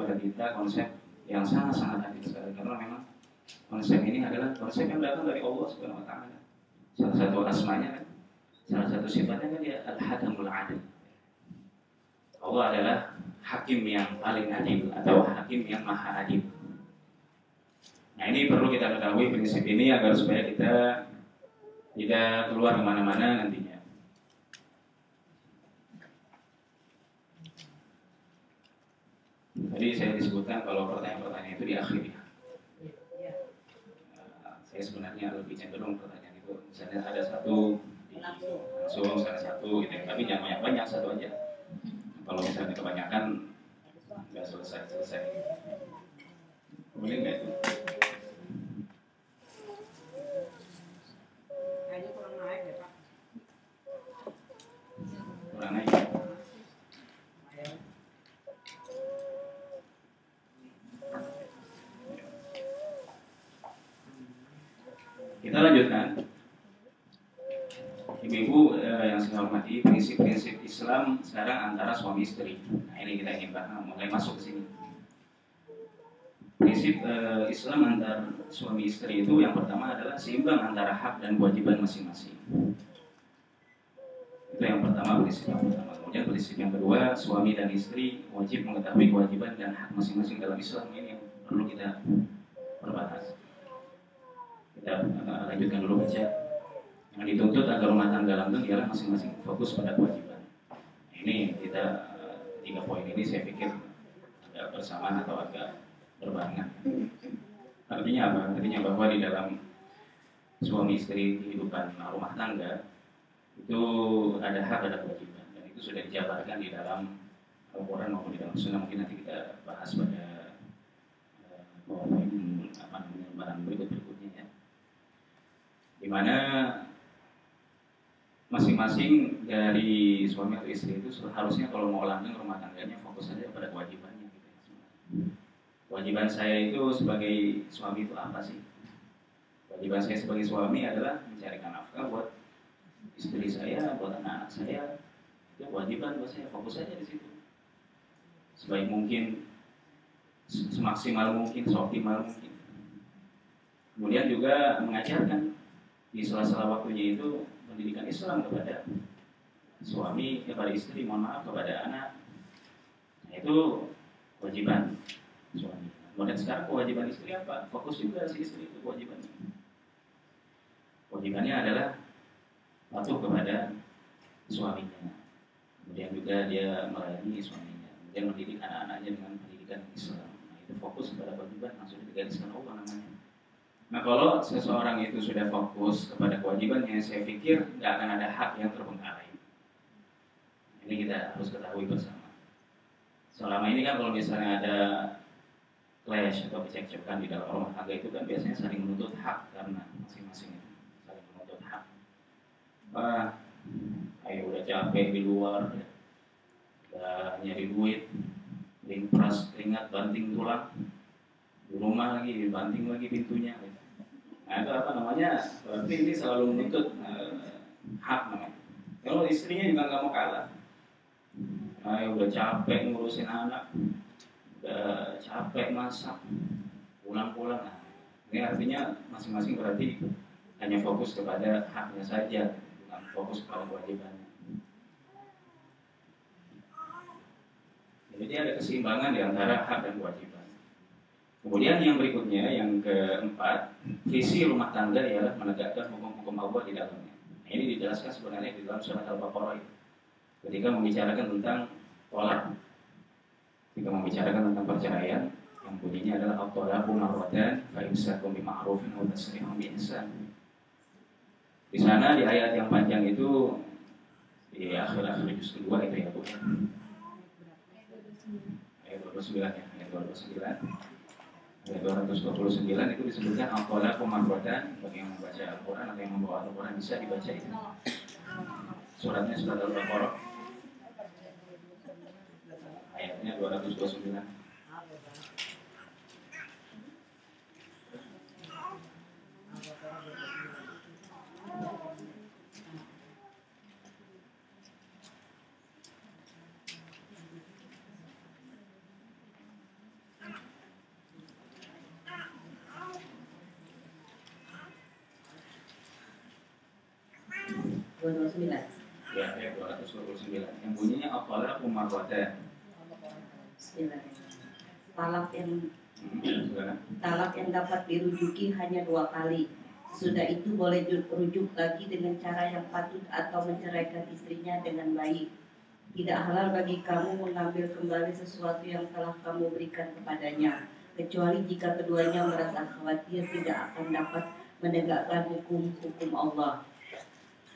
kepada kita konsep yang sangat-sangat adil sekali, karena memang konsep ini adalah konsep yang datang dari Allah Subhanahu wa taala. Salah satu asmanya kan, salah satu sifatnya kan dia Al-Hakamul Adil. Allah adalah hakim yang paling adil atau hakim yang maha adil. Nah, ini perlu kita ketahui prinsip ini agar supaya kita tidak keluar kemana-mana nantinya. Tadi saya disebutkan kalau pertanyaan-pertanyaan itu diakhiri. Saya sebenarnya lebih cenderung pertanyaan itu misalnya ada satu langsung misalnya satu gitu, tapi jangan banyak-banyak, satu aja. Kalau misalnya kebanyakan nggak selesai. Boleh nggak itu? Kayaknya kurang naik ya Pak. Kurang naik. Kita lanjutkan. Ibu-ibu yang saya hormati, prinsip-prinsip Islam sekarang antara suami istri. Nah, ini kita ingin mulai masuk ke sini. Prinsip Islam antar suami istri itu yang pertama adalah seimbang antara hak dan kewajiban masing-masing. Itu yang pertama, prinsip yang pertama. Kemudian prinsip yang kedua, suami dan istri wajib mengetahui kewajiban dan hak masing-masing dalam Islam. Ini yang perlu kita perbahas. Kita lanjutkan dulu baca. Yang dituntut agar rumah tangga langgeng ialah masing-masing fokus pada kewajiban. Ini kita 3 poin ini saya pikir agak bersamaan atau agak berbarengan. Artinya apa? Artinya bahwa di dalam suami istri kehidupan rumah tangga itu ada hak, ada kewajiban, dan itu sudah dijabarkan di dalam Al-Quran maupun di dalam Sunnah. Mungkin nanti kita bahas pada lembaran berikutnya ya. Di mana masing-masing dari suami atau istri itu harusnya kalau mau langgeng rumah tangganya fokus saja pada kewajibannya gitu ya. Kewajiban saya itu sebagai suami itu apa sih? Kewajiban saya sebagai suami adalah mencarikan nafkah buat istri saya, buat anak-anak saya. Itu kewajiban buat saya, fokus saja di situ. Sebaik mungkin, semaksimal mungkin, seoptimal mungkin. Kemudian juga mengajarkan di sela-sela waktunya itu pendidikan Islam kepada suami, kepada istri, mohon maaf, kepada anak. Nah, itu kewajiban suami. Kemudian sekarang kewajiban istri apa? Fokus juga si istri itu kewajibannya. Kewajibannya adalah patuh kepada suaminya. Kemudian juga dia melayani suaminya. Kemudian mendidik anak-anaknya dengan pendidikan Islam. Nah, itu fokus kepada kewajiban, langsung digariskan Allah namanya. Nah, kalau seseorang itu sudah fokus kepada kewajibannya, saya pikir nggak akan ada hak yang terbengkalai. Ini kita harus ketahui bersama. Selama ini kan kalau misalnya ada clash atau kecekcokan di dalam rumah tangga itu kan biasanya saling menuntut hak karena masing-masing itu saling menuntut hak. Ayo udah capek di luar, udah nyari duit, peras keringat, banting tulang, di rumah lagi dibanting lagi pintunya. Nah, itu apa namanya? Berarti ini selalu menuntut hak namanya. Kalau istrinya juga nggak mau kalah. Udah capek ngurusin anak, udah capek masak, pulang-pulang. Nah, ini artinya masing-masing berarti hanya fokus kepada haknya saja, bukan fokus kepada kewajibannya. Jadi ada keseimbangan di antara hak dan kewajiban. Kemudian yang berikutnya, yang keempat, visi rumah tangga ialah menegakkan hukum-hukum Allah di dalamnya. Nah, ini dijelaskan sebenarnya di dalam surat Al-Baqarah ketika membicarakan tentang tolak, ketika membicarakan tentang perceraian, yang bunyinya adalah at-talaqu marratan fa imsakun bima'rufin wa tasrihun bi ihsan. Di sana di ayat yang panjang itu di akhir-akhir juz kedua itu ya Bu. Ayat 29 ya, ayat 29. Ayat 229 itu disebutkan al-talaqu marratan. Bagi yang membaca Al-Quran atau yang membawa Al-Quran bisa dibaca itu. Suratnya surat Al-Baqarah. Ayatnya 229. 229. Ya, ayat 229 yang bunyinya at-talaqu marratan. Bismillah. Talak Gimana? talak yang dapat dirujuki hanya 2 kali. Sesudah itu boleh rujuk lagi dengan cara yang patut atau menceraikan istrinya dengan baik. Tidak halal bagi kamu mengambil kembali sesuatu yang telah kamu berikan kepadanya, kecuali jika keduanya merasa khawatir tidak akan dapat menegakkan hukum-hukum Allah.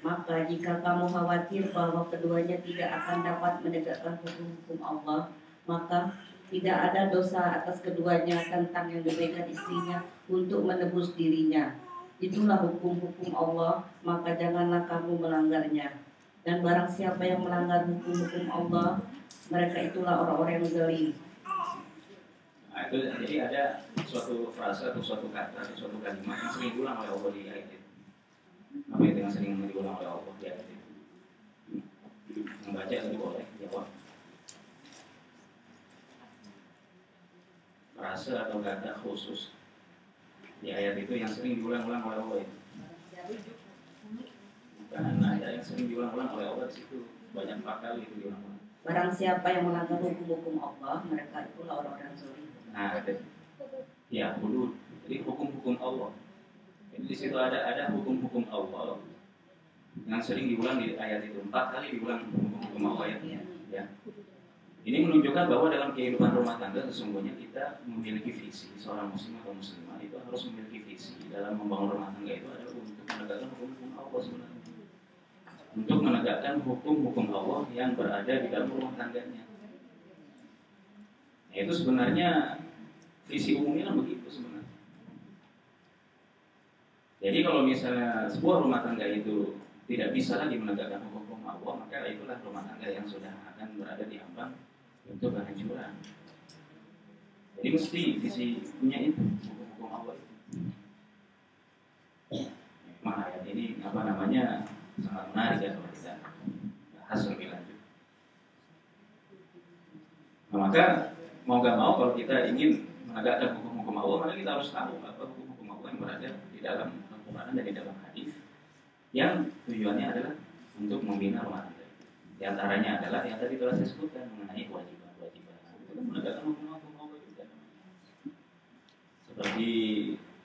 Maka jika kamu khawatir bahwa keduanya tidak akan dapat menegakkan hukum-hukum Allah, maka tidak ada dosa atas keduanya tentang yang diberikan istrinya untuk menebus dirinya. Itulah hukum-hukum Allah, maka janganlah kamu melanggarnya. Dan barang siapa yang melanggar hukum-hukum Allah, mereka itulah orang-orang yang zalim. Nah, itu jadi ada suatu frase atau suatu kata atau suatu kalimat yang sering diulang oleh Allah di ayat itu. Apa itu yang sering diulang oleh Allah di ayat itu? Membaca tadi boleh jawab. Frase atau kata khusus di ayat itu yang sering diulang-ulang oleh Allah itu. Bukan ada yang sering diulang-ulang oleh Allah di situ, banyak kali itu diulang-ulang. Barang siapa yang melanggar hukum-hukum Allah, mereka itulah orang-orang zalim. Nah, ya hudud. Jadi hukum-hukum Allah. Jadi di situ ada hukum-hukum Allah yang sering diulang di ayat itu. 4 kali diulang hukum-hukum Allah ya. Ya. Ini menunjukkan bahwa dalam kehidupan rumah tangga sesungguhnya kita memiliki visi. Seorang muslim atau muslimah itu harus memiliki visi dalam membangun rumah tangga itu adalah untuk menegakkan hukum-hukum Allah sebenarnya. Untuk menegakkan hukum-hukum Allah yang berada di dalam rumah tangganya. Nah, itu sebenarnya visi umumnya kan begitu sebenarnya. Jadi kalau misalnya sebuah rumah tangga itu tidak bisa lagi menegakkan hukum Allah, maka itulah rumah tangga yang sudah akan berada di ambang untuk kehancuran. Jadi mesti visi punya itu hukum Allah itu. Memang ayat ini sangat menarik ya kalau kita bahas lebih lanjut. Nah, maka mau gak mau kalau kita ingin menegakkan hukum-hukum Allah, maka kita harus tahu apa hukum-hukum Allah yang berada di dalam Al-Quran dan di dalam hadis yang tujuannya adalah untuk membina rumah tangga. Di antaranya adalah yang tadi telah saya sebutkan mengenai kewajiban-kewajiban. Itu menegakkan hukum-hukum Allah juga. Seperti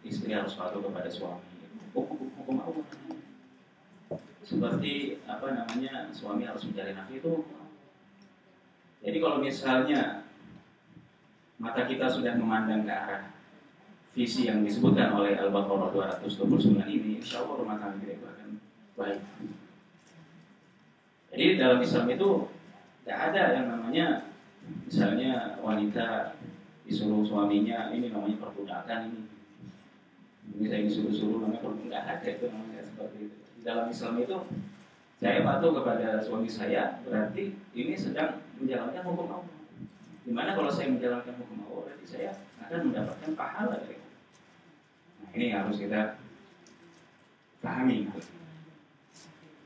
istri harus patuh kepada suami, hukum Allah. Seperti suami harus mencari nafkah itu. Jadi kalau misalnya mata kita sudah memandang ke arah visi yang disebutkan oleh Al-Baqarah 229 ini, insya Allah rumah tangga kita itu akan baik. Jadi dalam Islam itu tidak ada yang namanya misalnya wanita disuruh suaminya ini namanya perbudakan ini saya disuruh-suruh namanya perbudakan itu namanya seperti itu. Di dalam Islam itu saya patuh kepada suami saya berarti ini sedang menjalankan hukum Allah. Dimana kalau saya menjalankan hukum Allah berarti saya akan mendapatkan pahala dari Allah. Nah, ini harus kita pahami.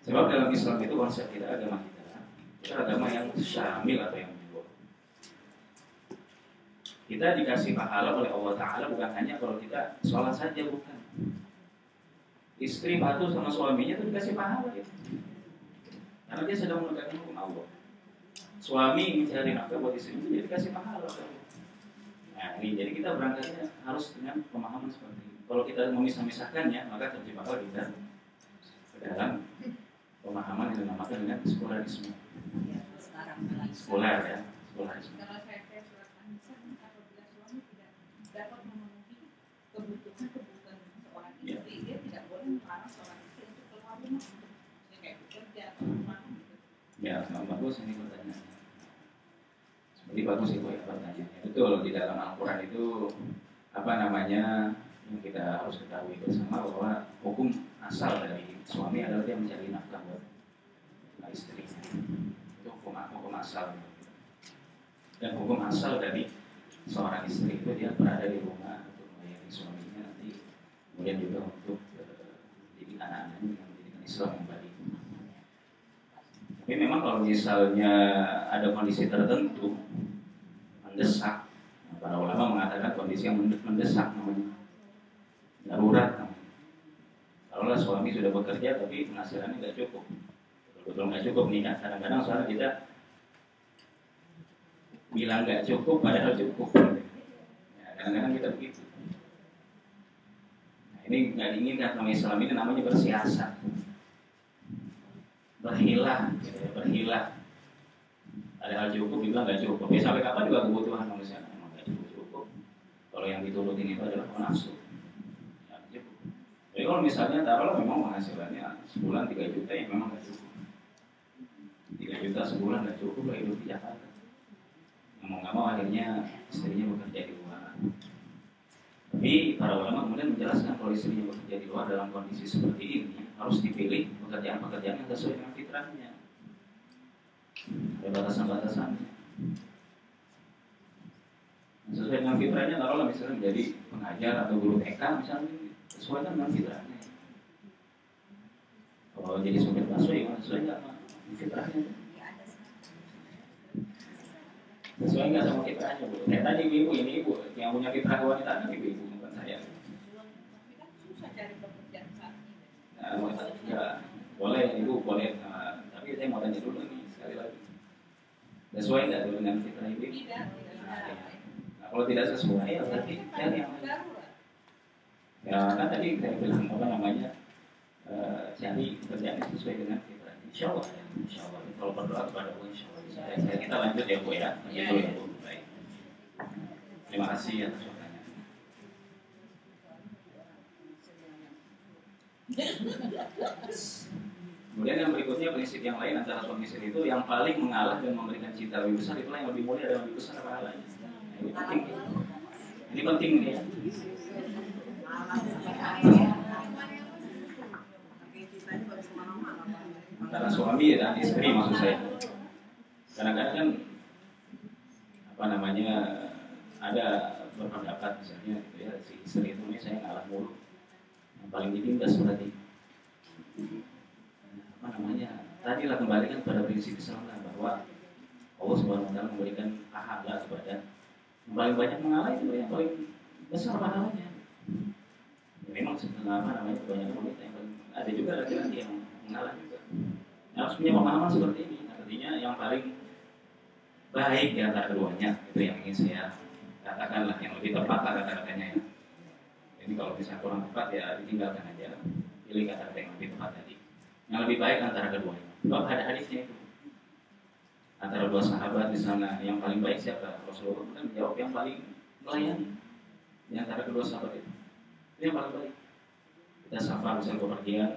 Sebab dalam Islam itu konsep kita agama kita agama yang syamil atau yang menyeluruh. Kita dikasih pahala oleh Allah Ta'ala bukan hanya kalau kita sholat saja, bukan. Istri patuh sama suaminya itu dikasih pahala gitu. Karena dia sedang menegakkan hukum Allah. Suami mencari nafkah buat istri itu jadi kasih pahala. Nah ini jadi kita berangkatnya harus dengan pemahaman seperti ini. Kalau kita memisah-misahkannya maka terjebaklah kita ke dalam pemahaman yang dinamakan dengan sekularisme. Sekular ya, sekularisme. Kalau saya surat An-Nisa apabila suami tidak dapat memenuhi kebutuhan seorang istri, dia tidak boleh melarang seorang istri untuk keluar rumah, kayak bekerja atau rumah gitu. Ya, sangat bagus ini pertanyaannya. Seperti bagus itu ya pertanyaannya. Betul, di dalam Al-Quran itu yang kita harus ketahui bersama bahwa hukum asal dari suami adalah dia mencari nafkah buat istri. Itu hukum asal. Dan hukum asal dari seorang istri itu dia berada di rumah untuk melayani suaminya nanti, kemudian juga untuk didik anak-anaknya dengan pendidikan Islam yang baik. Tapi memang kalau misalnya ada kondisi tertentu mendesak, para ulama mengatakan kondisi yang mendesak namanya darurat namanya. Kalau suami sudah bekerja tapi penghasilannya tidak cukup, betul nggak cukup nih kan, kadang-kadang soalnya kita bilang nggak cukup padahal cukup. Ya, kadang-kadang kita begitu. Nah, ini nggak diinginkan sama Islam, ini namanya bersiasat, berhilah, gitu ya, berhilah. Padahal cukup dibilang nggak cukup. Ya, sampai kapan juga kebutuhan manusia memang nggak cukup. Kalau yang diturutin itu adalah nafsu. Ya, cukup. Jadi kalau misalnya taruhlah memang penghasilannya sebulan 3 juta, ya memang nggak cukup. 3 juta sebulan nggak cukup lah hidup di Jakarta. Mau nggak mau akhirnya istrinya bekerja di luar. Tapi para ulama kemudian menjelaskan kalau istrinya bekerja di luar dalam kondisi seperti ini harus dipilih pekerjaan-pekerjaan yang sesuai dengan fitrahnya. Ada batasan-batasannya. Sesuai dengan fitrahnya, taruhlah misalnya menjadi pengajar atau guru TK misalnya, sesuaikan dengan fitrahnya. Kalau jadi supir busway, sesuai nggak sama fitrahnya? Sesuai nggak sama fitrahnya, Bu? Saya tanya ibu ini ibu yang punya fitrah wanita kan ibu bukan saya. Tapi kan susah cari pekerjaan saat ini. Nah, ya, boleh ibu boleh, tapi saya mau tanya dulu nih sekali lagi. Sesuai nggak dengan fitrah ibu? Tidak. Nah, kalau tidak sesuai, ya berarti cari yang lain. Ya kan tadi saya bilang apa namanya, cari pekerjaan yang sesuai dengan fitrah. Insya Allah ya, insya Allah. Kalau berdoa kepada Allah, insya Allah. Saya kita lanjut ya Bu ya, lanjut dulu ya Bu. Baik. Terima kasih atas waktunya. Kemudian yang berikutnya prinsip yang lain antara suami istri itu yang paling mengalah dan memberikan cinta lebih besar itulah yang lebih mulia dan lebih besar pahalanya. Nah, ini penting. Ini penting nih ya. Antara suami dan istri maksud saya. Kadang-kadang kan apa namanya ada berpendapat misalnya gitu ya, si istri itu nih saya ngalah mulu, yang paling ditindas berarti apa namanya, tadi lah kembalikan pada prinsip Islam lah, bahwa Allah Subhanahu Wa Taala memberikan pahala kepada yang paling banyak mengalah itu yang paling besar pahalanya. Ya, memang sebenarnya apa namanya kebanyakan wanita yang paling, ada juga laki-laki yang mengalah juga. Harus punya pemahaman seperti ini. Artinya yang paling baik di antara keduanya itu yang ingin saya katakanlah, yang lebih tepat lah kata-katanya ya. Jadi kalau misalnya kurang tepat ya ditinggalkan aja, pilih kata-kata yang lebih tepat tadi. Yang lebih baik antara keduanya. Sebab ada hadisnya itu. Antara dua sahabat di sana yang paling baik siapa? Rasulullah kan menjawab yang paling melayani di antara kedua sahabat itu. Itu yang paling baik. Kita safar misalnya kepergian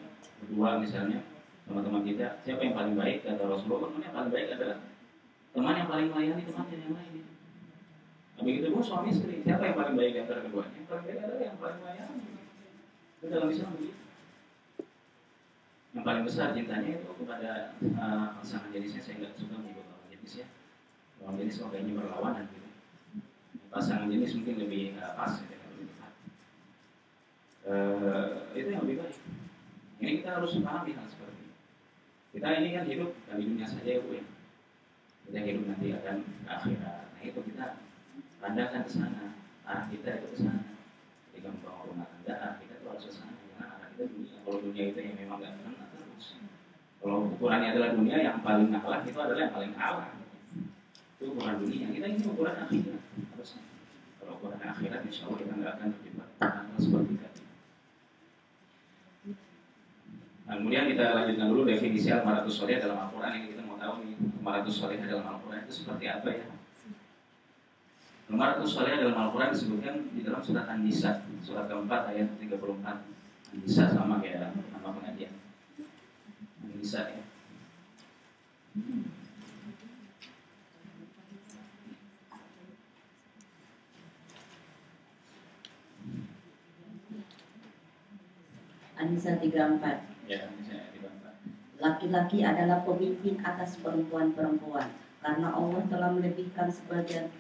berdua misalnya teman-teman kita, siapa yang paling baik? Kata Rasulullah, yang paling baik adalah teman yang paling melayani temannya yang lain. Nah, begitu pun suami istri, siapa yang paling baik antara keduanya? Yang paling baik adalah yang paling melayani. Itu dalam Islam begitu. Yang paling besar cintanya itu kepada pasangan jenisnya. Saya nggak suka menyebut lawan jenis ya. Lawan jenis kayaknya berlawanan gitu. Pasangan jenis mungkin lebih pas gitu, lebih tepat. Itu yang lebih baik. Ini kita harus pahami hal seperti ini. Kita ini kan hidup di dunia saja ya Bu ya. Kita hidup nanti akan ke akhirat. Nah itu kita pandangkan ke sana, arah kita itu ke sana. Ketika membangun rumah tangga, kita tuh harus ke sana. Jangan arah kita dunia. Kalau dunia itu yang memang nggak kena terus. Kalau ukurannya adalah dunia, yang paling ngalah itu adalah yang paling kalah. Itu ukuran dunia. Kita ini ukuran akhirat. Harusnya. Kalau ukuran akhirat, insya Allah kita nggak akan terjebak hal seperti tadi. Nah, kemudian kita lanjutkan dulu definisi al-maratus sholihah dalam Al-Quran. Ini kita mau tahu nih, al-maratus sholihah dalam Al-Quran itu seperti apa ya? Al-maratus sholihah dalam Al-Quran disebutkan di dalam surat An-Nisa, surat keempat ayat 34. An-Nisa sama kayak nama pengajian. An-Nisa ya. An-Nisa 34. Ya, misalnya dibantah. Laki-laki adalah pemimpin atas perempuan-perempuan, karena Allah telah melebihkan sebagian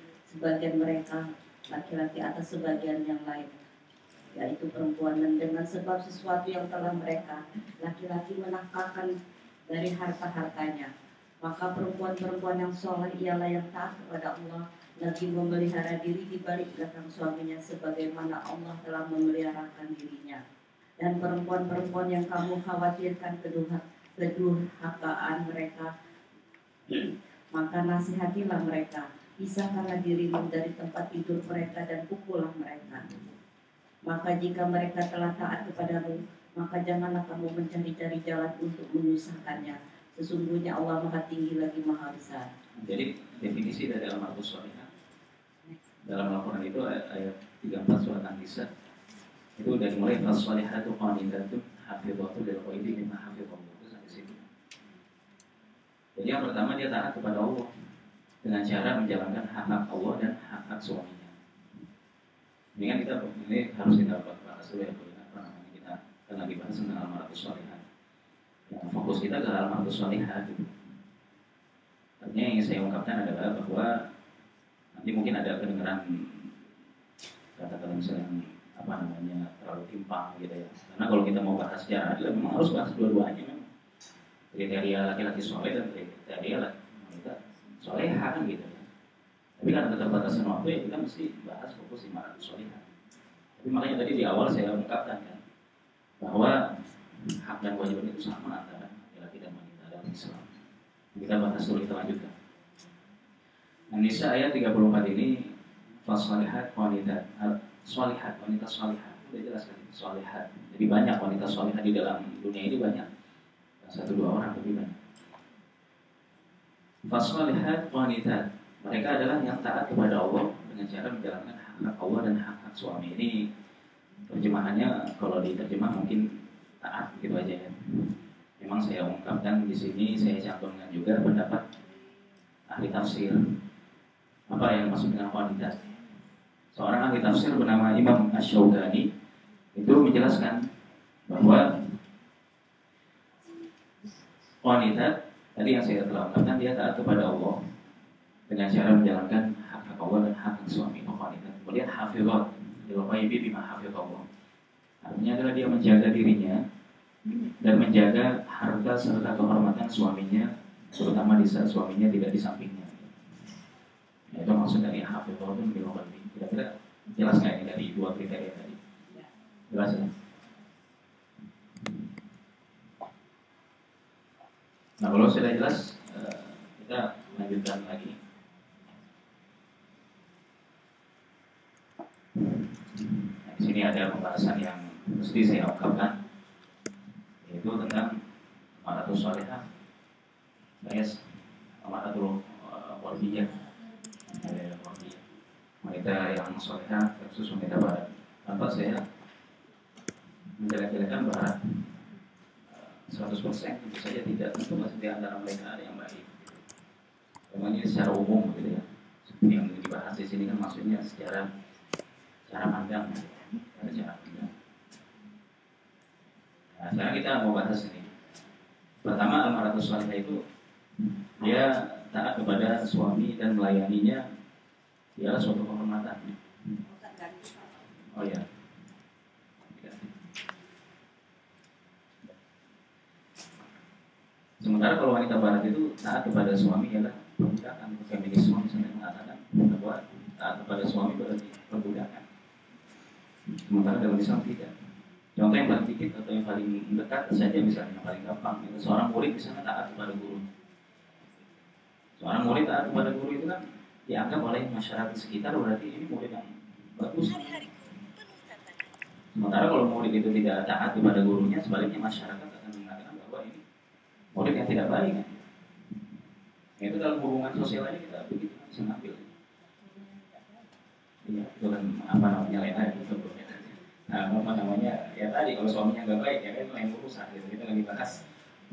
mereka laki-laki atas sebagian yang lain, yaitu perempuan, dan dengan sebab sesuatu yang telah mereka laki-laki menafkahkan dari harta-hartanya. Maka perempuan-perempuan yang soleh ialah yang taat kepada Allah, lagi memelihara diri di balik belakang suaminya sebagaimana Allah telah memeliharakan dirinya. Dan perempuan-perempuan yang kamu khawatirkan kedurhakaan mereka. Maka nasihatilah mereka, pisahkanlah dirimu dari tempat tidur mereka dan pukullah mereka. Maka jika mereka telah taat kepadamu, maka janganlah kamu mencari-cari jalan untuk menyusahkannya. Sesungguhnya Allah Maha Tinggi lagi Maha Besar. Jadi definisi dari al-mar'us shalihah dalam Al-Quran itu ayat 34 surat An-Nisa itu dari mulai fas-shalihatu qanitatun hafizatu lil ghaibi bima hafizallah itu sampai situ. Jadi yang pertama dia taat kepada Allah dengan cara menjalankan hak-hak Allah dan hak-hak suaminya. Ini kan kita ini harus kita bahas dulu ya, apa namanya, kita kan lagi bahas tentang al-mar'us shalihah. Ya, fokus kita ke al-mar'us shalihah gitu. Artinya yang saya ungkapkan adalah bahwa nanti mungkin ada kedengaran kata-kata misalnya apa namanya terlalu timpang gitu ya. Karena kalau kita mau bahas secara adil memang harus bahas dua-duanya memang. Kriteria laki-laki soleh dan kriteria wanita soleha kan gitu ya. Tapi karena keterbatasan waktu ya kita mesti bahas fokus di mar'us shalihah. Tapi makanya tadi di awal saya ungkapkan kan bahwa hak dan kewajiban itu sama antara laki-laki dan wanita dalam Islam. Kita bahas dulu, kita lanjutkan. An-Nisa ayat 34 ini fas-shalihat wanita shalihat, wanita shalihah. Sudah jelas kan shalihah. Jadi banyak wanita shalihah di dalam dunia ini banyak. Satu dua orang tapi banyak. Fas-shalihat wanita. Mereka adalah yang taat kepada Allah dengan cara menjalankan hak-hak Allah dan hak-hak suami. Ini terjemahannya kalau diterjemah mungkin taat gitu aja ya. Memang saya ungkapkan di sini, saya cantumkan juga pendapat ahli tafsir. Apa yang maksud dengan wanita? Seorang ahli tafsir bernama Imam Asy-Syaukani itu menjelaskan bahwa wanita tadi yang saya telah ungkapkan dia taat kepada Allah dengan cara menjalankan hak-hak Allah dan hak suami wanita. Kemudian hafizat lil ghaibi bima hafizallah. Artinya adalah dia menjaga dirinya dan menjaga harta serta kehormatan suaminya, terutama di saat suaminya tidak di sampingnya. Ya, itu maksud dari hafizatun bil ghaibi. Kira-kira jelas nggak ini dari dua kriteria tadi? Jelas ya? Nah kalau sudah jelas, kita lanjutkan lagi. Nah, di sini ada pembahasan yang mesti saya ungkapkan, yaitu tentang mar'atus shalihah, alias mar'atul wardiyah, wanita yang shalihah versus wanita barat. Tanpa saya menjelek-jelekan barat 100%, tentu saja tidak. Tentu masih di antara mereka ada yang baik. Memang ini secara umum gitu ya. Seperti yang dibahas di sini kan maksudnya secara pandang, cara pandang. Nah, sekarang kita mau bahas ini. Pertama, al-mar'atus shalihah itu dia taat kepada suami dan melayaninya ialah suatu kehormatan. Oh ya. Sementara kalau wanita barat itu taat kepada suami ialah perbudakan. Feminisme misalnya mengatakan bahwa taat kepada suami berarti perbudakan. Sementara dalam Islam tidak. Contoh yang paling dikit atau yang paling dekat saja misalnya yang paling gampang itu seorang murid misalnya taat kepada guru. Seorang murid taat kepada guru itu kan dianggap oleh masyarakat sekitar berarti ini murid yang bagus. Sementara kalau murid itu tidak taat kepada gurunya, sebaliknya masyarakat akan mengatakan bahwa ini murid yang tidak baik kan. Itu dalam hubungan sosial aja kita begitu bisa ngambil. Iya, itu kan apa namanya lain lagi gitu. Nah, apa namanya ya tadi kalau suaminya nggak baik ya kan itu lain urusan gitu. Kita lagi bahas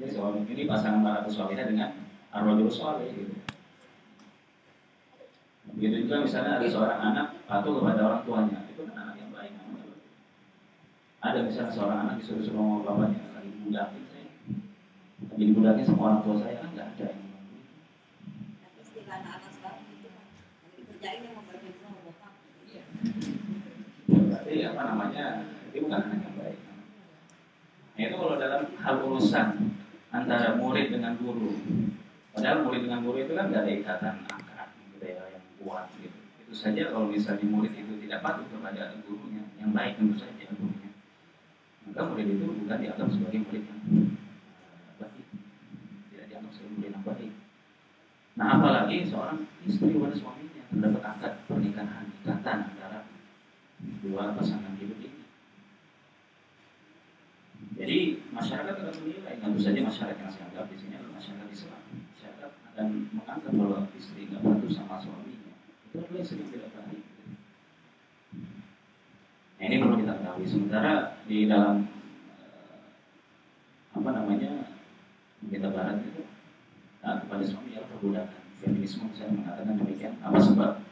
ini suami ini pasangan mar'atus shalihah dengan ar-rajul shalih gitu. Begitu juga misalnya ada seorang anak patuh kepada orang tuanya, itu kan anak yang baik. Ada misalnya seorang anak disuruh-suruh sama bapaknya lagi budakin saya, lagi dibudaknya sama orang tua saya kan nggak ada. Tapi istilah anak sekarang itu kan dikerjain yang membaca sama bokap. Iya. Berarti apa namanya itu bukan anak yang baik. Nah itu kalau dalam hal urusan antara murid dengan guru, padahal murid dengan guru itu kan nggak ada ikatan akad gitu ya yang kuat gitu. Itu saja kalau misalnya murid itu tidak patuh kepada gurunya yang baik tentu saja gurunya, maka murid itu bukan dianggap sebagai murid yang baik. Nah, apalagi seorang istri pada suaminya terdapat akad pernikahan, ikatan antara dua pasangan hidup ini. Jadi masyarakat akan menilai, tentu saja masyarakat yang saya anggap di sini adalah masyarakat Islam. Masyarakat akan menganggap bahwa istri nggak patuh sama suaminya itu adalah istri yang tidak baik. Nah, ini perlu kita ketahui. Sementara di dalam kita barat itu kepada suami adalah perbudakan. Feminisme saya mengatakan demikian. Apa sebab?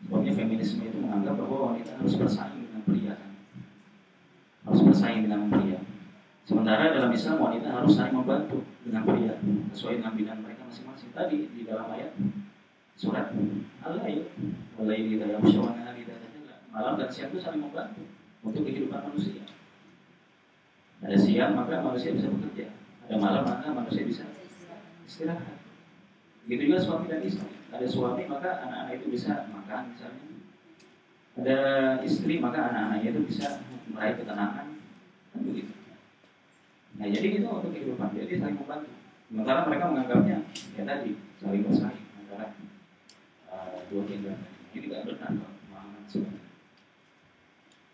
Sebabnya feminisme itu menganggap bahwa wanita harus bersaing dengan pria, harus bersaing dengan pria. Sementara dalam Islam wanita harus saling membantu dengan pria sesuai dengan bidang mereka masing-masing. Tadi di dalam ayat surat Al-Lail, Al-Lail idza yaghsha wa an-nahari idza tajalla. Malam dan siang itu saling membantu untuk kehidupan manusia. Ada siang maka manusia bisa bekerja, ada malam maka manusia bisa istirahat. Begitu juga suami dan istri. Ada suami maka anak-anak itu bisa makan misalnya. Ada istri maka anak-anaknya itu bisa meraih ketenangan. Kan begitu. Nah jadi itu untuk kehidupan. Jadi saling membantu. Sementara mereka menganggapnya ya tadi saling bersaing antara dua gender. Ini tidak benar pemahaman sebenarnya.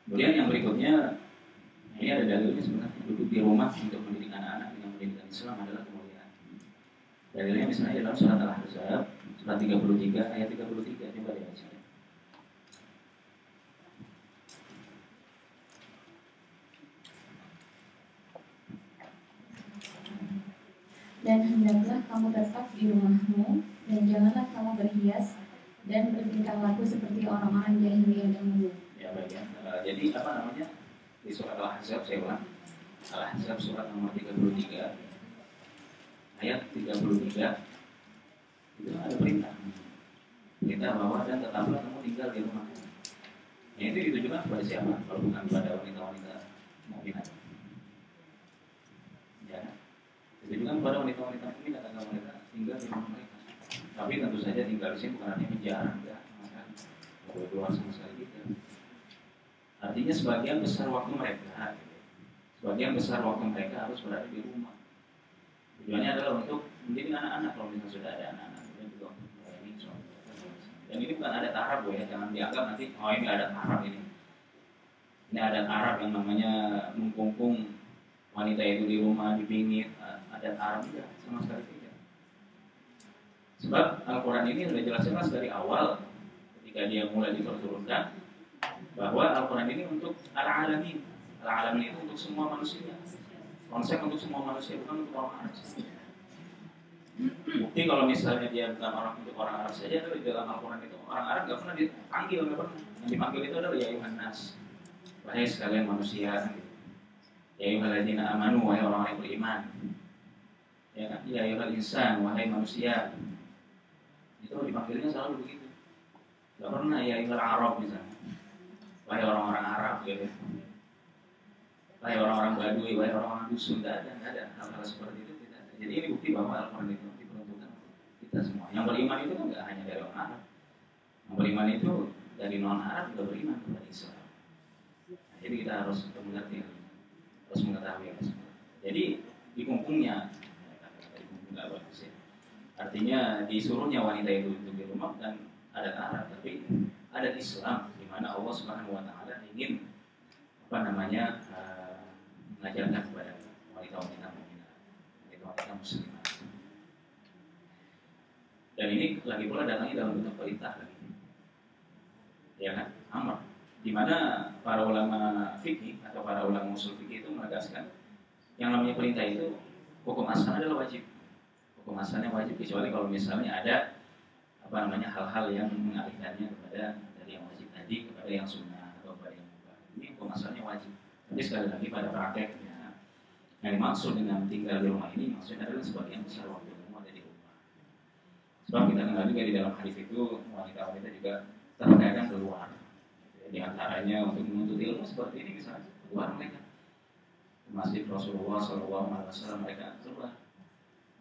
Kemudian yang berikutnya, ini ada dalilnya sebenarnya, duduk di rumah untuk mendidik anak-anak dengan pendidikan Islam adalah kemuliaan. Dalilnya misalnya dalam surat Al-Ahzab, surat 33 ayat 33, coba dibaca. Dan hendaklah kamu tetap di rumahmu, dan janganlah kamu berhias dan bertingkah laku seperti orang-orang jahiliyah dahulu. Ya baik ya. Jadi apa namanya, di surat Al-Ahzab, saya ulang, Al-Ahzab surat nomor 33 ayat 33 itu ada perintah bahwa dan tetaplah kamu tinggal di rumah. Nah, itu ditujukan kepada siapa? Kalau bukan kepada wanita-wanita mukminat. Ya, ditujukan kepada wanita-wanita mukminat agar mereka tinggal di rumah mereka. Tapi tentu saja tinggal di sini bukan artinya penjara, enggak, boleh keluar sama sekali tidak. Artinya sebagian besar waktu mereka harus berada di rumah. Tujuannya adalah untuk mendidik anak-anak kalau misalnya sudah ada anak-anak, dan juga untuk melayani suami. Dan ini bukan adat Arab ya, jangan dianggap nanti ini adat Arab ini. Ini adat Arab yang namanya mengkungkung wanita itu di rumah, dipingit, adat Arab tidak, sama sekali tidak. Sebab Al-Quran ini sudah jelas-jelas dari awal ketika dia mulai diperturunkan bahwa Al-Quran ini untuk al-alamin. Al-alamin itu untuk semua manusia. Konsep untuk semua manusia, bukan untuk orang Arab saja. Bukti kalau misalnya dia bukan orang untuk orang Arab saja, di dalam Al-Quran itu orang Arab nggak pernah dipanggil, nggak pernah. Yang dipanggil itu adalah ya ayuhan nas, wahai sekalian manusia. Ya ayyuhalladzina amanu, wahai orang yang beriman. Ya kan? Ya ayyuhal insan, wahai manusia. Itu dipanggilnya selalu begitu. Nggak pernah ya ayyuhal Arab misalnya, wahai orang-orang Arab gitu. Wahai orang-orang Badui, wahai orang-orang dusun, tidak ada hal-hal seperti itu, tidak ada. Jadi ini bukti bahwa Al-Quran itu diperuntukkan untuk kita semua. Yang beriman itu kan tidak hanya dari orang Arab. Yang beriman itu dari non-Arab juga beriman kepada Islam. Nah, jadi kita harus mengerti, harus mengetahui apa semua. Jadi dikungkungnya, nggak bagus ya. Artinya disuruhnya wanita itu untuk di rumah dan adat Arab, tapi adat Islam di mana Allah Subhanahu Wa Taala ingin mengajarkan kepada wanita-wanita mukminah, wanita-wanita muslimah. Dan ini lagi pula datangnya dalam bentuk perintah lagi, ya kan, amar. Di mana para ulama fikih atau para ulama usul fikih itu menegaskan yang namanya perintah itu hukum asalnya adalah wajib. Hukum asalnya wajib kecuali kalau misalnya ada hal-hal yang mengalihkannya kepada dari yang wajib tadi kepada yang sunnah atau kepada yang mubah. Ini hukum asalnya wajib. Tapi sekali lagi pada prakteknya yang dimaksud dengan tinggal di rumah ini maksudnya adalah sebagian besar waktu kamu ada di rumah. Sebab kita kenal juga di dalam hadis itu wanita-wanita juga terkadang keluar. Di antaranya untuk menuntut ilmu seperti ini misalnya keluar mereka ke masjid Rasulullah SAW mereka keluar.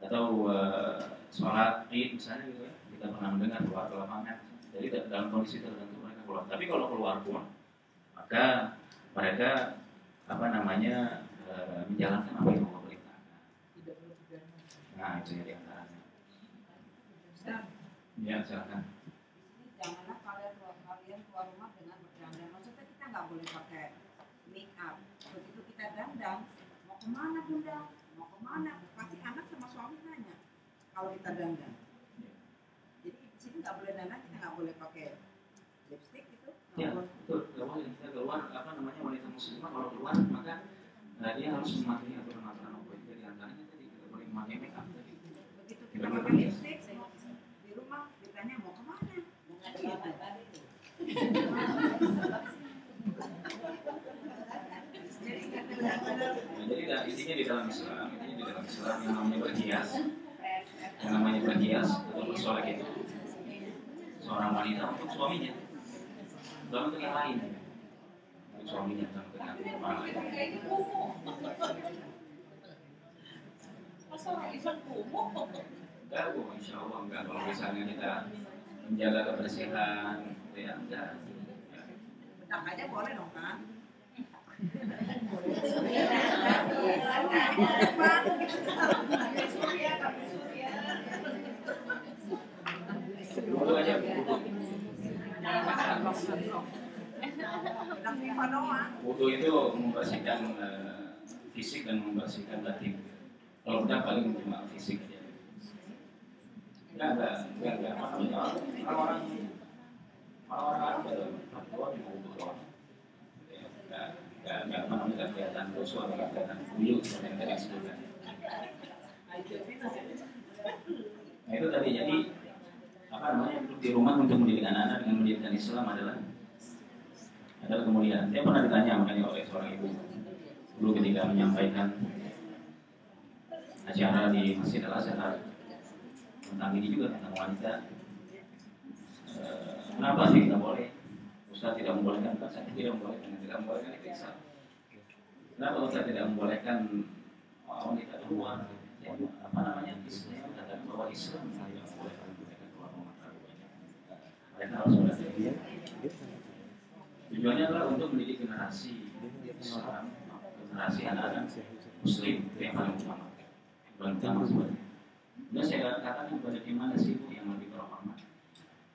Atau sholat Id misalnya gitu ya, kita pernah mendengar keluar ke lapangan. Jadi dalam kondisi tertentu mereka keluar. Tapi kalau keluar pun maka mereka menjalankan apa yang Allah perintahkan. Nah itu yang diantaranya. Ya, silakan. Janganlah kalian keluar rumah dengan berdandan. Maksudnya kita nggak boleh pakai make up. Begitu kita dandan, mau kemana bunda? Mau kemana? Pasti anak sama suami nanya. Kalau kita dandan. Jadi di sini nggak boleh dandan, kita nggak boleh pakai lipstick gitu. Ya, betul. Nggak boleh kita keluar, apa namanya, wanita muslimah kalau keluar maka dia harus mematuhi aturan-aturan Allah. Jadi antaranya tadi tidak boleh memakai make up tadi. Begitu kita pakai lipstick, di rumah ditanya mau kemana? Mau ngapain? Jadi intinya di dalam Islam, yang namanya berhias, atau bersolek itu seorang wanita untuk suaminya, bukan untuk yang lain. Untuk suaminya, bukan untuk yang orang lain. Enggak, insya Allah enggak. Kalau misalnya kita menjaga kebersihan, ya enggak. Bedak aja boleh dong kan? Wudu aja. Wudu itu membersihkan fisik dan membersihkan batin. Kalau bedak paling cuma fisik aja. Enggak. Orang-orang Arab itu fatwa di wudu doang. Enggak kelihatan dosa, enggak kelihatan bulu seperti yang tadi disebutkan. Nah itu tadi, jadi apa namanya, di rumah untuk mendidik anak-anak dengan mendidikan Islam adalah kemuliaan. Saya pernah ditanya makanya oleh seorang ibu dulu ketika menyampaikan acara di Masjid Al-Azhar tentang ini juga, tentang wanita. Kenapa sih tidak boleh? Ustaz tidak membolehkan, saya tidak membolehkan itu Islam. Kenapa Ustaz tidak membolehkan wanita keluar? Ya, apa namanya? Islam mengatakan bahwa Islam tidak membolehkan mereka keluar rumah. Mereka harus belajar. Tujuannya adalah untuk mendidik generasi Islam, generasi anak-anak Muslim, itu yang paling utama. Paling utama sebenarnya. Dan saya katakan kepada gimana sih Bu yang lebih terhormat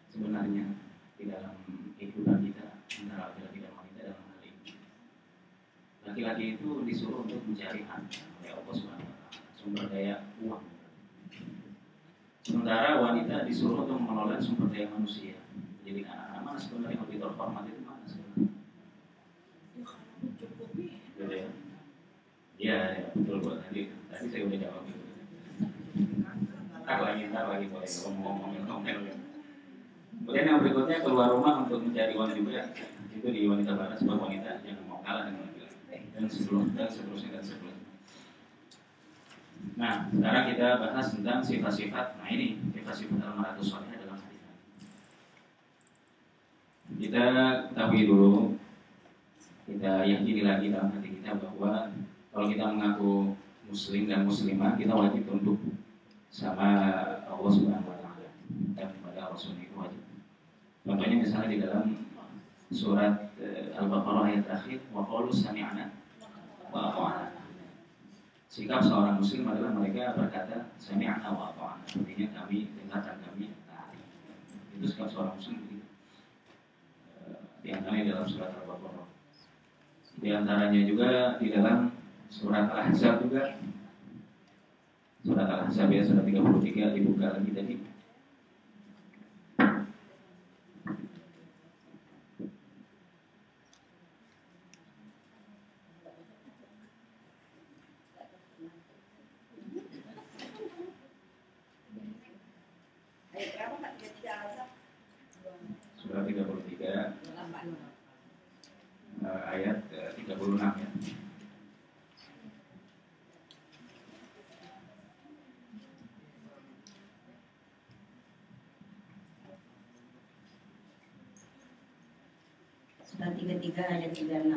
sebenarnya di dalam kehidupan kita antara laki-laki dan wanita dalam hal ini. Laki-laki itu disuruh untuk mencari harta oleh Allah SWT, sumber daya uang. Sementara wanita disuruh untuk mengelola sumber daya manusia. Jadi anak-anak mana sebenarnya yang lebih terhormat itu mana sebenarnya? Gitu ya? Iya, betul Bu. Tadi saya udah jawab itu. Ntar lagi boleh ngomong-ngomong. Kemudian yang berikutnya, keluar rumah untuk mencari uang juga. Itu di wanita barat, sebuah wanita yang mau kalah dengan laki-laki. Dan seterusnya. Nah, sekarang kita bahas tentang sifat-sifat. Nah ini, sifat-sifat al-mar'atus shalihah dalam hadis. Kita ketahui dulu, kita yakini lagi dalam hati kita bahwa kalau kita mengaku muslim dan muslimah, kita wajib tunduk sama Allah Subhanahu wa taala dan kepada Rasul itu wajib. Contohnya misalnya di dalam surat Al-Baqarah ayat terakhir, wa qalu sami'na wa ata'na. Sikap seorang muslim adalah mereka berkata sami'na wa ata'na. Artinya kami dengar dan kami taati. Itu sikap seorang muslim begitu. Di antaranya dalam surat Al-Baqarah. Di antaranya juga di dalam surat Al-Ahzab juga. Surat Al-Ahzab ya, surat 33 dibuka lagi tadi. Surat 33 ayat 36 ya. Surat 33 ayat 36.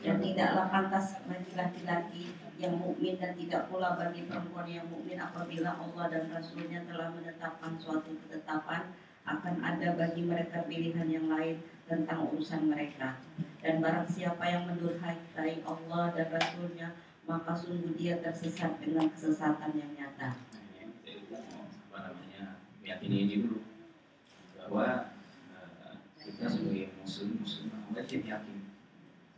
Dan tidaklah pantas bagi laki-laki yang mukmin dan tidak pula bagi perempuan yang mukmin apabila Allah dan Rasulnya telah menetapkan suatu ketetapan akan ada bagi mereka pilihan yang lain tentang urusan mereka. Dan barang siapa yang mendurhakai Allah dan Rasulnya, maka sungguh dia tersesat dengan kesesatan yang nyata. Apa namanya, meyakini ini dulu bahwa kita sebagai muslim wajib yakin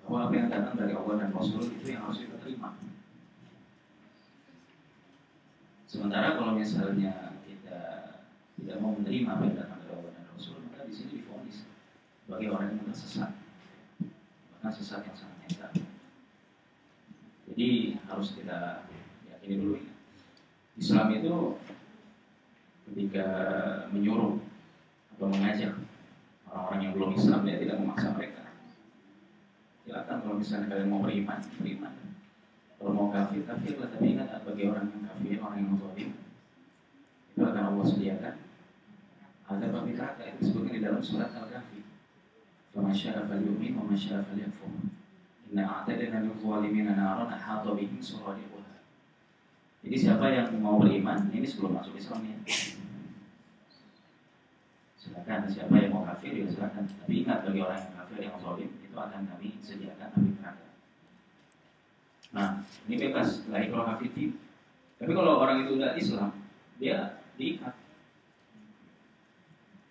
bahwa apa yang datang dari Allah dan Rasul itu yang harus kita terima. Sementara kalau misalnya kita tidak mau menerima apa yang datang dari Allah dan Rasul, maka di sini divonis sebagai orang yang mudah sesat, bahkan sesat yang sangat nyata. Jadi harus kita yakini dulu ya. Islam itu ketika menyuruh atau mengajak orang-orang yang belum Islam, dia tidak memaksa mereka. Silakan kalau misalnya kalian mau beriman. Kalau mau kafir, kafirlah. Tapi ingat bagi orang yang kafir, orang yang zalim, itu akan Allah sediakan azab api neraka. Itu disebutkan di dalam surat Al-Kahfi. Famasya'a falyu'min wa masya'a falyakfur. Inna a'tadna lil-zalimina naran ahata bihim suradiquha. Jadi siapa yang mau beriman, ini sebelum masuk Islam ya. Silakan, siapa yang mau kafir ya silakan. Tapi ingat bagi orang yang kafir yang zalim itu akan kami sediakan api neraka. Nah, ini bebas dari kalau kafir. Tapi kalau orang itu udah Islam, dia diikat.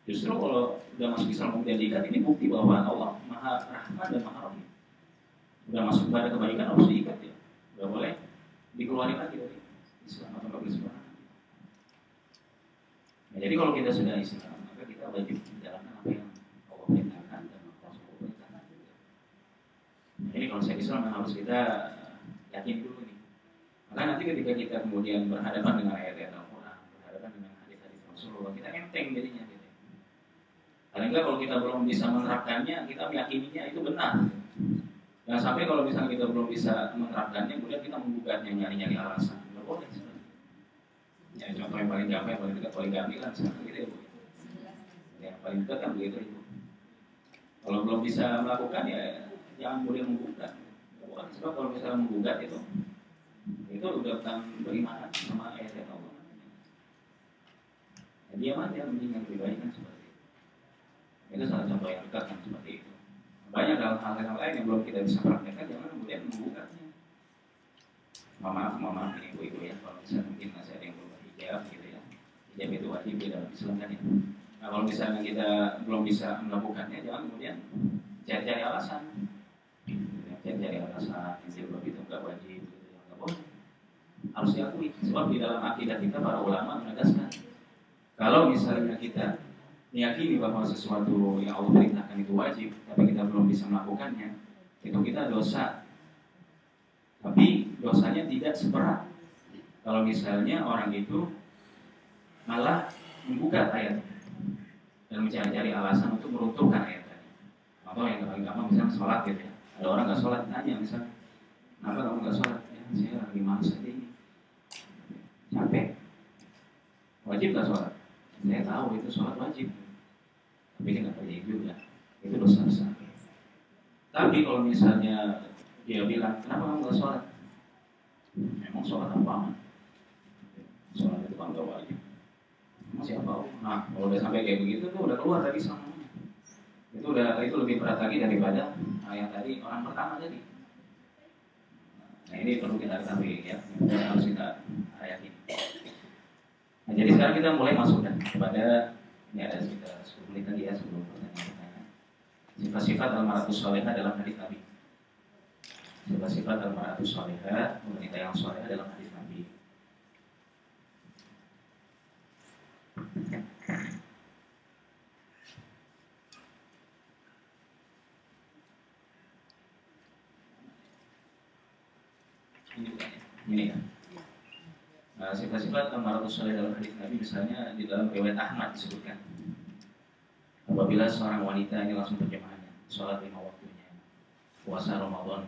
Justru kalau udah masuk Islam kemudian diikat, ini bukti bahwa Allah Maha Rahman dan Maha Rahim. Udah masuk pada kebaikan harus diikat ya. Udah boleh dikeluarkan lagi dari Islam atau nggak Islam. Nah, jadi kalau kita sudah Islam, maka kita wajib menjalankan apa yang Allah perintahkan dan Rasulullah perintahkan. Jadi konsep Islam harus kita yakin dulu nih. Maka nanti ketika kita kemudian berhadapan dengan ayat-ayat Al-Quran, berhadapan dengan hadis-hadis Rasulullah, kita enteng jadinya. Gitu. Paling enggak kalau kita belum bisa menerapkannya, kita meyakininya itu benar. Jangan sampai kalau misalnya kita belum bisa menerapkannya, kemudian kita menggugatnya, nyari-nyari alasan. Nggak boleh sebenarnya. Ya, contoh yang paling gampang, yang paling dekat, poligami kan sekarang gitu ya Bu. Yang paling dekat kan begitu itu. Kalau belum bisa melakukan ya jangan kemudian menggugat. Sebab kalau misalnya menggugat itu udah bukan beriman sama ayat Allah. Ya, dia mah dia mending yang lebih baik kan seperti itu. Itu salah contoh yang dekat kan seperti itu. Banyak dalam hal-hal lain yang belum kita bisa praktekkan, jangan kemudian menggugatnya. Maaf ini ibu-ibu ya, kalau misalnya mungkin masih ada yang belum berhijab gitu ya. Hijab itu wajib di dalam Islam kan ya. Nah kalau misalnya kita belum bisa melakukannya, jangan kemudian cari-cari alasan. Cari alasan jilbab itu nggak wajib, gitu ya, nggak boleh. Harus diakui. Sebab di dalam akidah kita para ulama menegaskan, kalau misalnya kita meyakini bahwa sesuatu yang Allah perintahkan itu wajib, tapi kita belum bisa melakukannya, itu kita dosa. Tapi dosanya tidak seberat kalau misalnya orang itu malah menggugat ayat dan mencari-cari alasan untuk meruntuhkan ayat tadi. Atau yang paling gampang misalnya sholat gitu ya. Ada orang nggak sholat, tanya misalnya, kenapa kamu nggak sholat? Ya, saya lagi malas aja ini, capek. Wajib nggak sholat? Saya tahu itu sholat wajib, tapi dia nggak kerjain juga. Itu dosa besar. Tapi kalau misalnya dia bilang, kenapa kamu nggak sholat? Memang sholat apa? Sholat itu kan nggak wajib. Emang siapa? Nah, kalau udah sampai kayak begitu tuh udah keluar dari Islam. Itu lebih berat lagi daripada yang tadi orang pertama tadi. Nah ini perlu kita ketahui ya, harus kita hayati. Nah jadi sekarang kita mulai masuk dan kepada ini ada sekitar 10 menit lagi ya sebelum pertanyaan. Sifat-sifat al-mar'atus sholihah dalam hadis Nabi. Sifat-sifat al-mar'atus sholihah, wanita yang sholihah dalam hadis Nabi. Ini kan. Nah, sifat-sifat al-mar'atus sholihah dalam hadis Nabi misalnya di dalam riwayat Ahmad disebutkan. Apabila seorang wanita ini langsung berjamaahnya, sholat 5 waktunya, puasa Ramadan,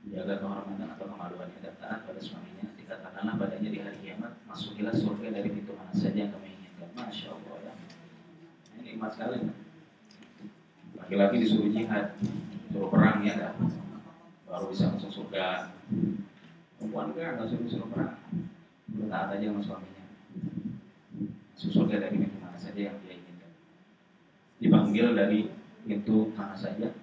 menjaga kehormatan atau kemaluannya dan taat pada suaminya, dikatakanlah padanya di hari kiamat, masukilah surga dari pintu mana saja yang kami inginkan. Masya Allah ya. Ini nikmat sekali. Laki-laki disuruh jihad, disuruh perang ya kan, baru bisa masuk surga. Perempuan kan nggak suruh perang, taat aja sama suaminya, masuk surga dari pintu mana saja yang dia inginkan. Dipanggil dari pintu mana saja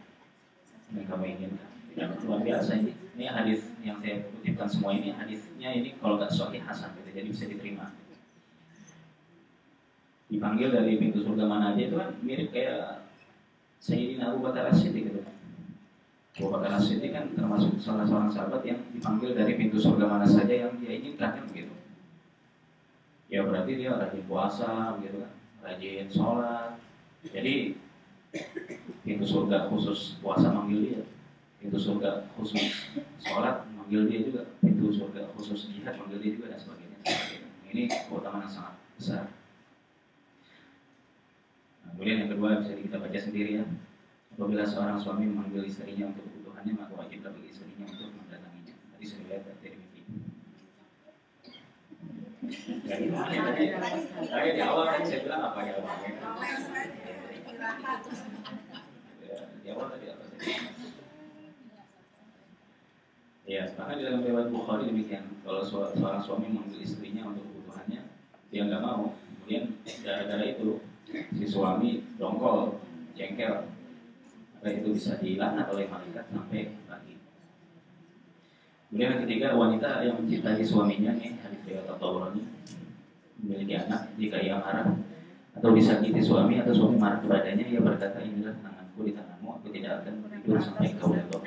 yang kamu inginkan. Ya, luar biasa ini. Ini hadis yang saya kutipkan semua ini hadisnya ini kalau nggak sahih hasan gitu, jadi bisa diterima. dipanggil dari pintu surga mana aja, itu kan mirip kayak Sayyidina Abu Bakar As-Siddiq gitu kan. Abu Bakar As-Siddiq kan termasuk salah seorang sahabat yang dipanggil dari pintu surga mana saja yang dia inginkan kan begitu. Ya berarti dia rajin puasa gitu kan, rajin sholat. Jadi pintu surga khusus puasa manggil dia, pintu surga khusus sholat manggil dia juga, pintu surga khusus jihad manggil dia juga, dan sebagainya. Ini keutamaan yang sangat besar. Nah, kemudian yang kedua bisa kita baca sendiri ya. Apabila seorang suami memanggil istrinya untuk kebutuhannya, maka wajiblah bagi istrinya untuk mendatanginya. Tadi sudah lihat dari Tirmidzi. Dari mana tadi? Saya di awal tadi saya bilang apa ya? Di awal tadi apa tadi? Ya, bahkan di dalam riwayat Bukhari demikian. Kalau seorang suami memanggil istrinya untuk kebutuhannya, dia nggak mau. Kemudian gara-gara itu si suami dongkol, jengkel, maka itu bisa dilaknat oleh malaikat sampai pagi. Kemudian yang ketiga, wanita yang mencintai suaminya nih, hadis riwayat Tabrani, memiliki anak, jika ia marah atau disakiti suami atau suami marah kepadanya, ia berkata, inilah tanganku di tanganmu, aku tidak akan tidur sampai kau redha.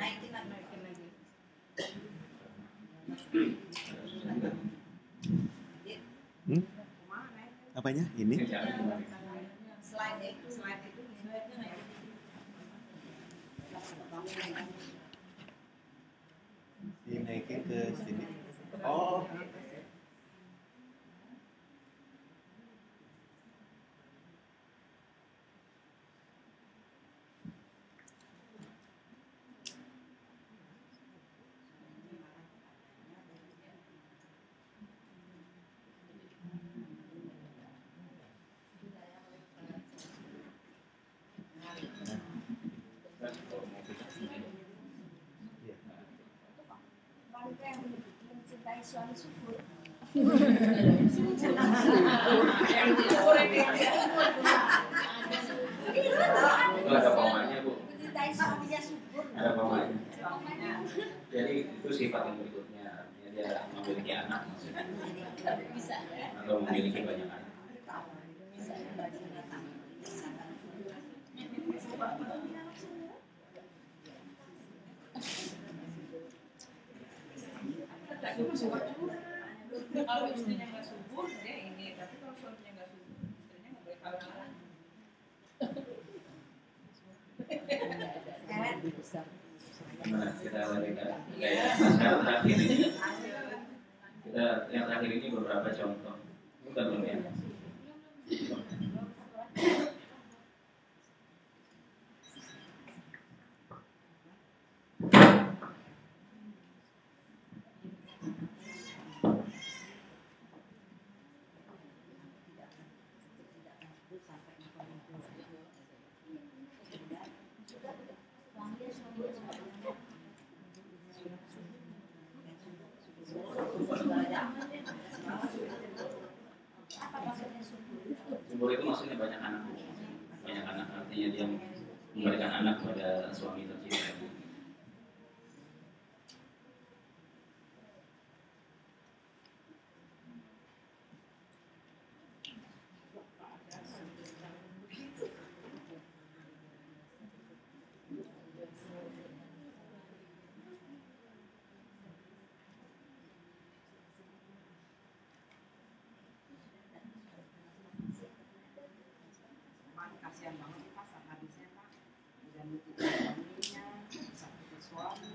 Apanya? Ini? Slide itu Dinaikin ke sini. Oh. Mencintai suami subur. Itu ada pomanya Bu. Mencintai suaminya subur. Ada pomanya. Jadi itu sifat yang berikutnya, artinya dia memiliki anak maksudnya. bisa ya. Atau memiliki banyak anak. Kalau istrinya nggak subur, dia ini. Tapi kalau suaminya nggak subur, istrinya nggak boleh kalah-kalah. Gimana kita lari ke sekarang terakhir ini. Kita yang terakhir ini beberapa contoh. Bukan belum ya. Subur itu maksudnya banyak anak. Banyak anak artinya dia memberikan anak pada suami tercinta. Kasihan banget Pak, sama habisnya Pak. Udah nutup suaminya, sakit suami.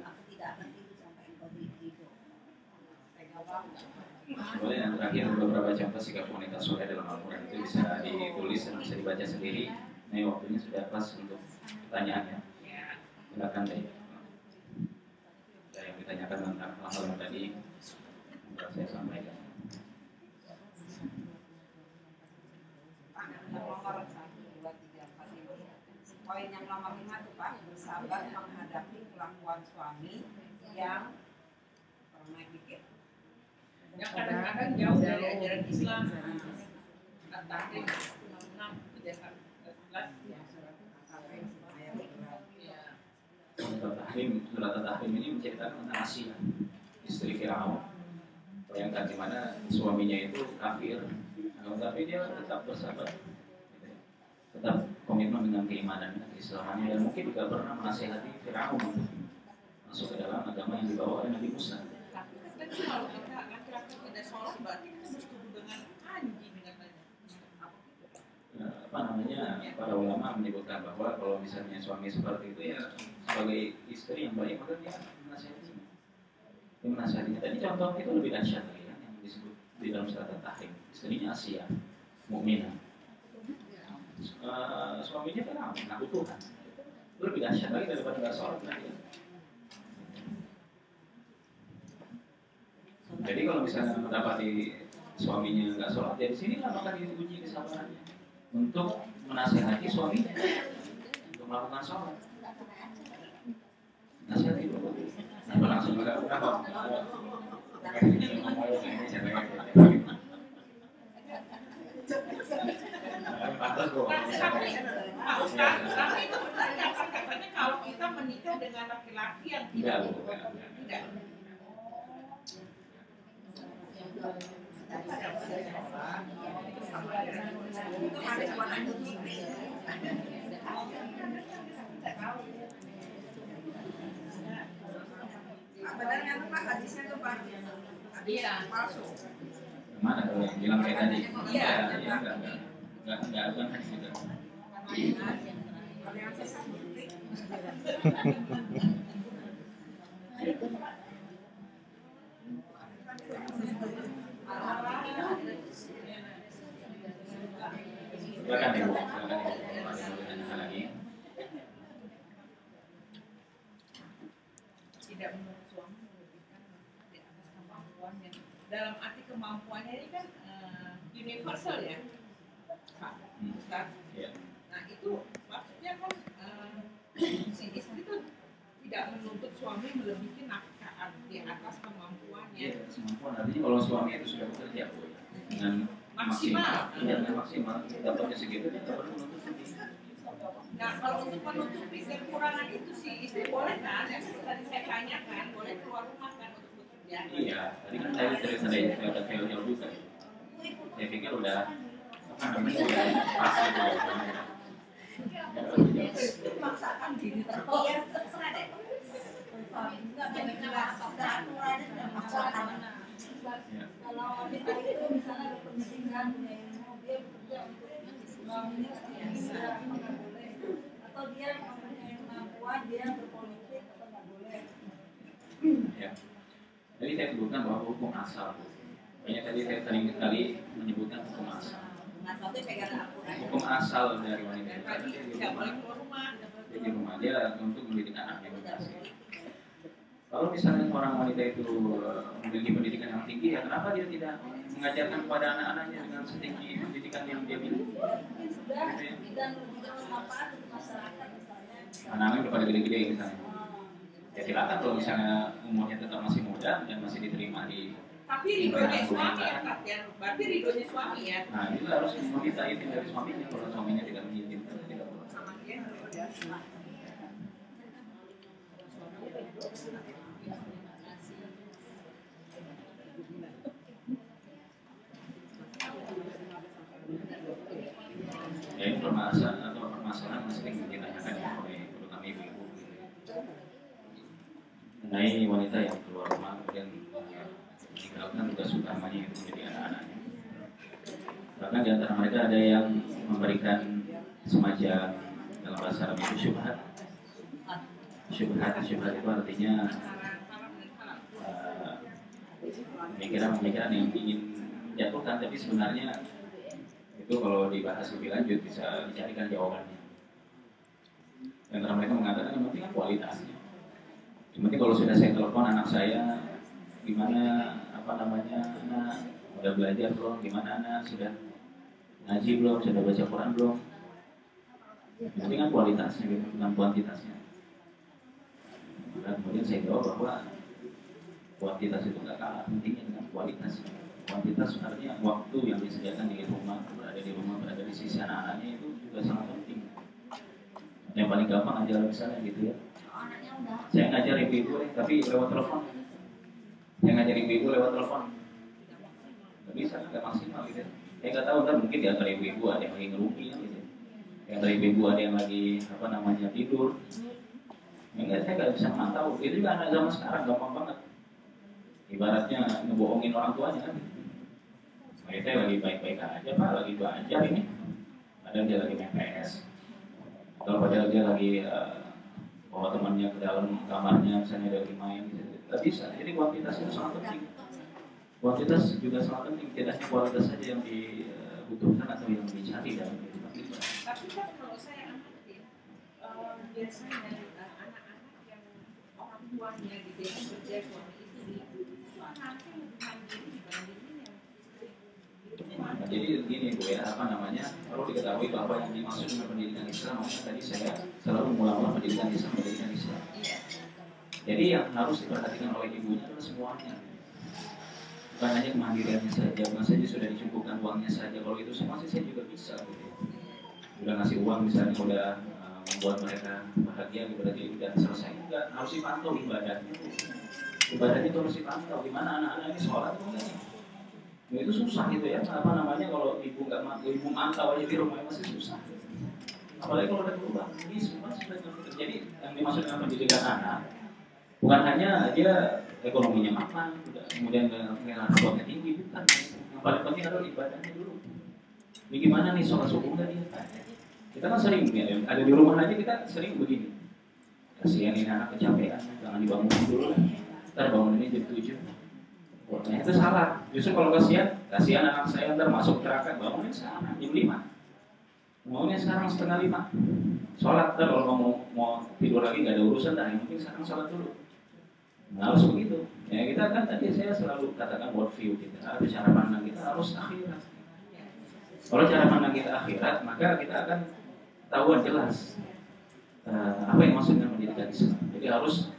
Aku tidak akan tidur sampai engkau tidur. Tega banget. Kemudian yang terakhir beberapa contoh sikap wanita soleh dalam Al-Quran itu bisa ditulis dan bisa dibaca sendiri. Ini waktunya sudah pas untuk pertanyaannya. Silakan deh. Ada yang ditanyakan tentang hal-hal yang tadi yang saya sampaikan. Nomor 1, 2, 3, 4, 5. Poin yang nomor 5 tuh Pak, bersabar menghadapi kelakuan suami yang pernah dikit. Yang kadang-kadang jauh dari ajaran Islam. At-Tahrim 66, 11. Surat At-Tahrim ini menceritakan tentang Asia, istri Firaun. Bayangkan di mana suaminya itu kafir, tapi dia tetap bersabar, gitu ya. Tetap komitmen dengan keimanan dan keislamannya, dan mungkin juga pernah menasihati Firaun untuk masuk ke dalam agama yang dibawa oleh Nabi Musa. Tapi kan kalau kita laki-laki tidak sholat berarti kita bersetubuh dengan anjing katanya. Apa namanya, para ulama menyebutkan bahwa kalau misalnya suami seperti itu ya sebagai istri yang baik maka dia menasihatinya. Tadi contoh itu lebih dahsyat lagi kan yang disebut di dalam surat At-Tahrim, istrinya Asia, mukminah. Suaminya kan mengaku Tuhan. Itu lebih dahsyat lagi daripada nggak sholat lagi. Jadi kalau misalnya mendapati suaminya nggak sholat, ya di sini maka diuji kesabarannya untuk menasihati suaminya untuk melakukan sholat. Nasihati dulu. Nah, langsung juga apa? Tapi itu benar nggak katanya kalau kita menikah dengan laki-laki yang tidak Benar kan Pak hadisnya tuh Pak? Iya. Palsu. Mana kalau yang bilang kayak tadi? Iya. Enggak bukan hadis juga. Kalau yang sesat bukti. Silakan Ibu, silakan lagi. Tidak menurut suami melebihkan di atas kemampuannya. Dalam arti kemampuannya ini kan universal ya, Pak Ustaz. Ya. Nah itu maksudnya kan si istri itu tidak menuntut suami melebihi nafkah di atas kemampuannya. Iya, kemampuan. Artinya kalau suami itu sudah bekerja, Bu, dengan maksimal, dapatnya segitu dia nggak perlu menuntut lebih. Nah kalau untuk menutupi kekurangan itu si istri boleh kan? Yang tadi saya tanyakan boleh keluar rumah kan untuk bekerja. Iya, tadi kan saya cerita saya ada teorinya juga. Saya pikir udah apa namanya udah pas gitu. Memaksakan diri terus. Iya, terserah deh. Nggak jelas. Aturannya sudah memaksakan. Kalau wanita itu misalnya berpendidikan, punya ilmu, dia bekerja untuk suaminya tidak boleh. Atau dia mempunyai kemampuan, dia berpolitik atau nggak boleh. Ya. Jadi saya sebutkan bahwa hukum asal. Makanya tadi saya sering kali menyebutkan hukum asal. Asal itu pegang aturan. Hukum asal dari wanita itu Tadi tidak boleh keluar rumah. di rumah dia untuk mendidik anaknya. Kalau misalnya orang wanita itu memiliki pendidikan yang tinggi, ya kenapa dia tidak mengajarkan kepada anak-anaknya dengan setinggi pendidikan yang dia miliki? Mungkin sudah dan bermanfaat untuk masyarakat misalnya. Anak-anak udah pada gede-gede misalnya. Ya silakan kalau misalnya umurnya tetap masih muda dan masih diterima di. Tapi ridhonya suami ya Kak, ya berarti ridhonya suami ya. Nah itu harus meminta izin dari suaminya. Kalau suaminya tidak mengizinkan, tidak boleh. Sama dia biasa. Ya ini permasalahan yang sering ditanyakan oleh terutama ibu-ibu mengenai wanita yang keluar rumah kemudian meninggalkan tugas utamanya itu menjadi anak-anaknya. Bahkan di antara mereka ada yang memberikan semacam dalam bahasa Arab itu syubhat. Syubhat itu artinya pemikiran yang ingin menjatuhkan, tapi sebenarnya itu kalau dibahas lebih lanjut bisa dicarikan jawabannya. Yang antara mereka mengatakan yang penting kan kualitasnya. Yang penting kalau sudah saya telepon anak saya, gimana apa namanya anak udah belajar belum, gimana anak sudah ngaji belum, sudah baca Quran belum. Yang penting kan kualitasnya gitu, bukan kuantitasnya. Dan kemudian saya jawab bahwa kuantitas itu nggak kalah pentingnya dengan kualitas. Kuantitas artinya waktu yang disediakan di rumah, berada di sisi anak-anaknya itu juga sangat penting. Yang paling gampang aja misalnya gitu ya. Saya ngajar ibu-ibu tapi lewat telepon. Saya ngajar ibu-ibu lewat telepon. bisa, nggak maksimal gitu. Saya nggak tahu kan mungkin di antara ibu-ibu ada yang lagi ngerumpi kan gitu. Di antara ibu-ibu ada yang lagi apa namanya tidur. Enggak, saya nggak bisa memantau. Itu juga anak zaman sekarang gampang banget. Ibaratnya ngebohongin orang tuanya kan. Saya lagi baik-baik aja pak, lagi belajar ini. Padahal dia lagi main PS. Kalau padahal dia lagi bawa temannya ke dalam kamarnya, misalnya dari main gitu. Nggak bisa. Jadi kuantitas itu sangat penting. Kuantitas juga sangat penting. Tidak hanya kualitas saja yang dibutuhkan atau yang dicari dalam kehidupan kita. Tapi kan kalau saya amati, biasanya anak-anak yang orang tuanya gitu yang kerja suami istri itu anaknya lebih mandiri dibandingin yang Nah, jadi gini Bu ya, apa namanya, perlu diketahui bahwa yang dimaksud dengan pendidikan Islam, makanya tadi saya selalu mengulang pendidikan Islam, pendidikan Islam. Jadi yang harus diperhatikan oleh ibunya adalah semuanya. Bukan hanya kemandiriannya saja, bukan saja sudah dicukupkan uangnya saja. Kalau itu semua sih saya juga bisa gitu. Udah ngasih uang misalnya, udah membuat mereka bahagia, berarti udah selesai. Enggak, harus dipantau ibadahnya. Ibadahnya itu harus dipantau. Gimana anak-anak ini sholat atau enggak nih? Nah, itu susah gitu ya, apa namanya kalau ibu nggak mampu, ibu mantau aja di rumah masih susah. Apalagi kalau udah berubah, ini semua sudah terjadi. Yang dimaksud dengan pendidikan anak bukan hanya dia ekonominya mapan, kemudian nilai rapotnya tinggi, bukan. Yang paling penting adalah ibadahnya dulu. Ini gimana nih sholat subuh tadi? Kita kan sering ya, ada di rumah aja kita sering begini. Kasihan ini anak kecapean, jangan dibangun dulu lah. Ntar bangun ini jam 7. Nah, itu salah. Justru kalau kasihan anak saya ntar masuk neraka, bangunin sekarang jam 5. Bangunin sekarang setengah 5. Sholat, ntar kalau mau tidur lagi nggak ada urusan, yang penting sekarang sholat dulu. Nah, harus begitu. Ya kita kan tadi saya selalu katakan world view kita, atau cara pandang kita harus akhirat. Kalau cara pandang kita akhirat, maka kita akan tahu jelas apa yang maksudnya pendidikan Islam. Jadi harus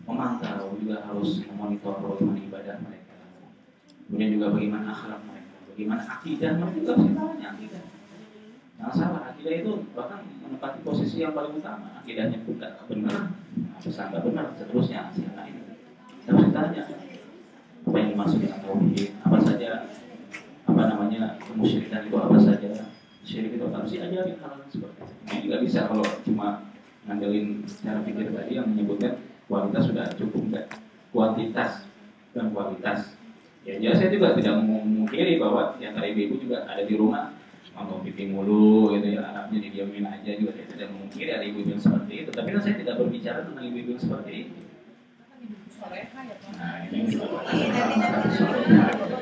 memantau, juga harus memonitor bagaimana ibadah mereka, kemudian juga bagaimana akhlak mereka, bagaimana akidah mereka juga harus kita tanya akidah. Jangan salah, akidah itu bahkan menempati posisi yang paling utama. Akidahnya pun tidak benar, bisa nggak benar, seterusnya siapa ini. Kita harus tanya apa yang dimaksud dengan tauhid, apa saja, apa namanya kemusyrikan itu apa saja, syirik itu harus diajarin hal seperti itu. Ini nggak bisa kalau cuma ngandelin cara pikir tadi yang menyebutkan kualitas sudah cukup, enggak? Kuantitas dan kualitas. Ya saya juga tidak memungkiri bahwa yang antara ibu juga ada di rumah nonton TV mulu, gitu ya, anaknya didiamin aja juga. Saya tidak memungkiri ada ibu yang seperti itu. Tapi kan saya tidak berbicara tentang ibu yang seperti itu. Nah ini juga ada lagi, silakan.